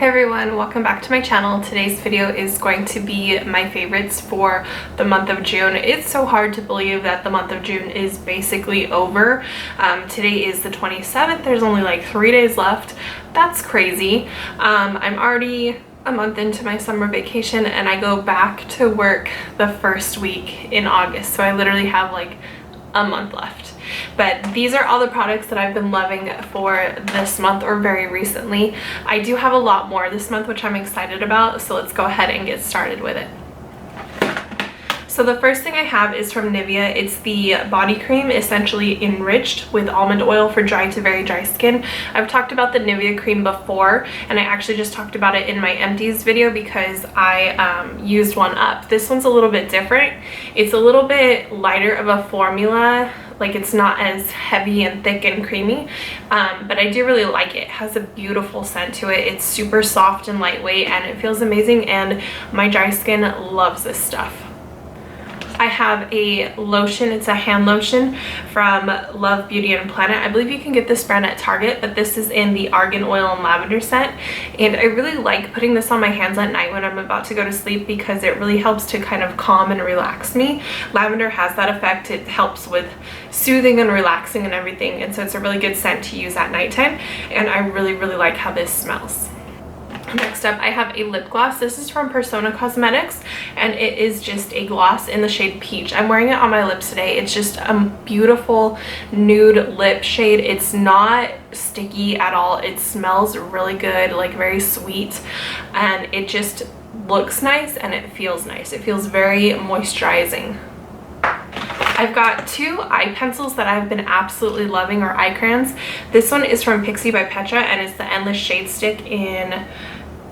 Hey everyone, welcome back to my channel. Today's video is going to be my favorites for the month of June. It's so hard to believe that the month of June is basically over. Today is the 27th. There's only like 3 days left. That's crazy. I'm already a month into my summer vacation and I go back to work the first week in August. So I literally have like a month left. But these are all the products that I've been loving for this month or very recently. I do have a lot more this month, which I'm excited about. So let's go ahead and get started with it. So the first thing I have is from Nivea. It's the body cream, essentially enriched with almond oil for dry to very dry skin. I've talked about the Nivea cream before, and I actually just talked about it in my empties video because I used one up. This one's a little bit different. It's a little bit lighter of a formula. Like, it's not as heavy and thick and creamy, but I do really like it. It has a beautiful scent to it. It's super soft and lightweight and it feels amazing, and my dry skin loves this stuff. I have a lotion. It's a hand lotion from Love Beauty and Planet. I believe you can get this brand at Target, but this is in the argan oil and lavender scent, and I really like putting this on my hands at night when I'm about to go to sleep because it really helps to kind of calm and relax me. Lavender has that effect. It helps with soothing and relaxing and everything, and so it's a really good scent to use at nighttime, and I really like how this smells. Next up, I have a lip gloss. This is from Persona Cosmetics, and it is just a gloss in the shade Peach. I'm wearing it on my lips today. It's just a beautiful nude lip shade. It's not sticky at all. It smells really good, like very sweet, and it just looks nice and it feels nice. It feels very moisturizing. I've got two eye pencils that I've been absolutely loving, or eye crayons. This one is from Pixi by Petra, and it's the Endless Shade Stick in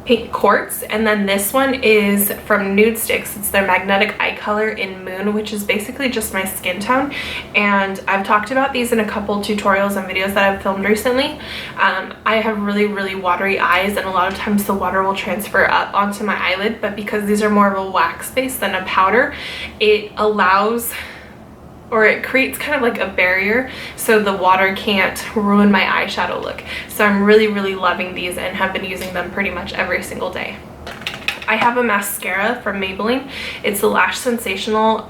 Pink Quartz, and then this one is from Nudestix. It's their magnetic eye color in Moon, which is basically just my skin tone, and I've talked about these in a couple tutorials and videos that I've filmed recently. I have really watery eyes, and a lot of times the water will transfer up onto my eyelid, but because these are more of a wax base than a powder, it allows, or it creates kind of like a barrier so the water can't ruin my eyeshadow look. So I'm really loving these and have been using them pretty much every single day. I have a mascara from Maybelline. It's the Lash Sensational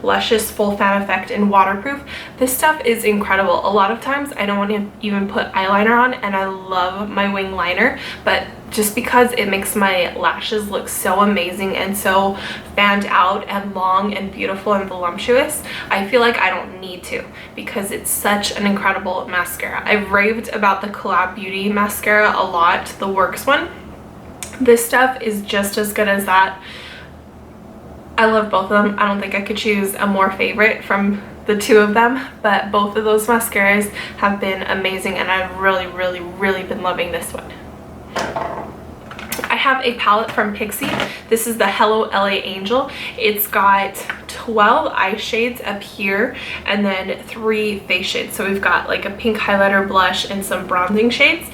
Luscious Full Fan Effect in Waterproof. This stuff is incredible. A lot of times I don't want to even put eyeliner on, and I love my wing liner, but just because it makes my lashes look so amazing and so fanned out and long and beautiful and voluptuous, I feel like I don't need to because it's such an incredible mascara. I've raved about the Collab Beauty mascara a lot, the Works one. This stuff is just as good as that. I love both of them. I don't think I could choose a more favorite from the two of them, but both of those mascaras have been amazing, and I've really been loving this one. I have a palette from Pixi. This is the Hello LA Angel. It's got 12 eye shades up here and then 3 face shades. So we've got like a pink highlighter, blush, and some bronzing shades.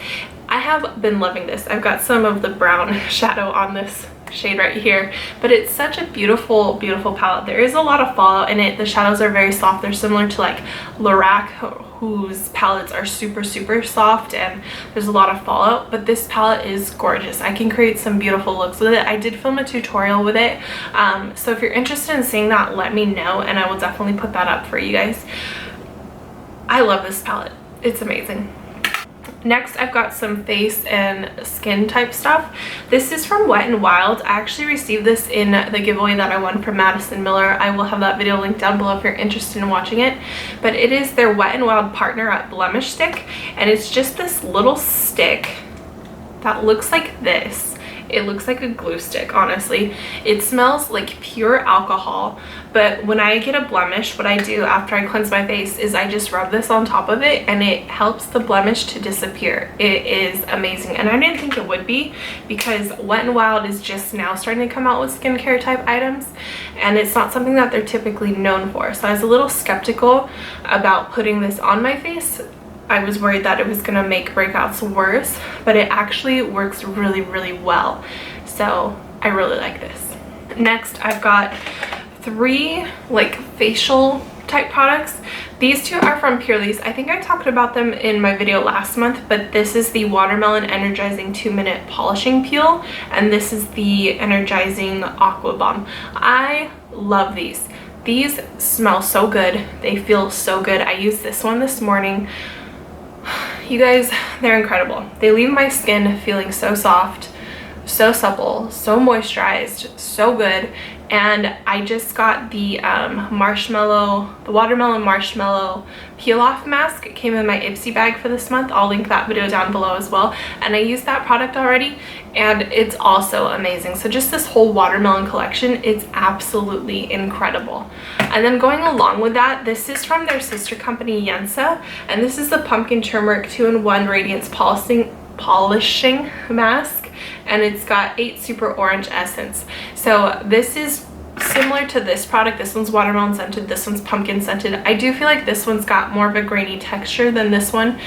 I have been loving this. I've got some of the brown shadow on this shade right here, but it's such a beautiful palette. There is a lot of fallout in it. The shadows are very soft. They're similar to like Lorac, whose palettes are super soft, and there's a lot of fallout, but this palette is gorgeous. I can create some beautiful looks with it. I did film a tutorial with it, so if you're interested in seeing that, let me know and I will definitely put that up for you guys. I love this palette. It's amazing. Next, I've got some face and skin type stuff. This is from Wet n Wild. I actually received this in the giveaway that I won from Madison Miller. I will have that video linked down below if you're interested in watching it. But it is their Wet n Wild Partner Up Blemish Stick, and it's just this little stick that looks like this. It looks like a glue stick, honestly. It smells like pure alcohol, but when I get a blemish, what I do after I cleanse my face is I just rub this on top of it, and it helps the blemish to disappear. It is amazing, and I didn't think it would be because Wet n Wild is just now starting to come out with skincare type items, and it's not something that they're typically known for. So I was a little skeptical about putting this on my face. I was worried that it was going to make breakouts worse, but it actually works really well. So I really like this. Next, I've got 3 like facial type products. These two are from Purlisse. I think I talked about them in my video last month, but this is the Watermelon Energizing 2-Minute Polishing Peel, and this is the Energizing Aqua Bomb. I love these. These smell so good. They feel so good. I used this one this morning. You guys, they're incredible. They leave my skin feeling so soft, so supple, so moisturized, so good. And I just got the watermelon marshmallow peel off mask. It came in my Ipsy bag for this month. I'll link that video down below as well. And I used that product already, and it's also amazing. So just this whole watermelon collection, it's absolutely incredible. And then going along with that, this is from their sister company Yensa, and this is the pumpkin turmeric 2-in-1 radiance polishing mask. And it's got 8 super orange essence. So this is similar to this product. This one's watermelon scented, this one's pumpkin scented. I do feel like this one's got more of a grainy texture than this one.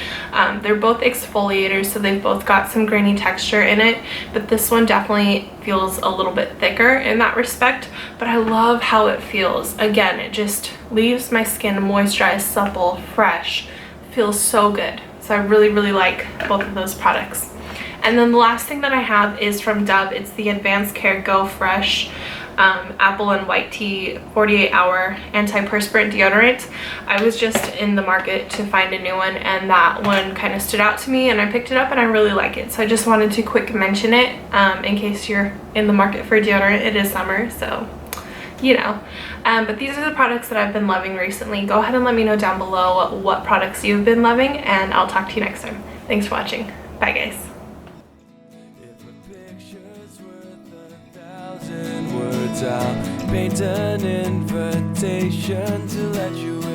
They're both exfoliators, so they've both got some grainy texture in it, but this one definitely feels a little bit thicker in that respect. But I love how it feels. Again, it just leaves my skin moisturized, supple, fresh. Feels so good. So I really, really like both of those products. And then the last thing that I have is from Dove. It's the Advanced Care Go Fresh Apple and White Tea 48-hour antiperspirant deodorant. I was just in the market to find a new one, and that one kind of stood out to me, and I picked it up and I really like it. So I just wanted to quick mention it in case you're in the market for deodorant. It is summer, so you know. But these are the products that I've been loving recently. Go ahead and let me know down below what products you've been loving, and I'll talk to you next time. Thanks for watching. Bye guys. I'll paint an invitation to let you in.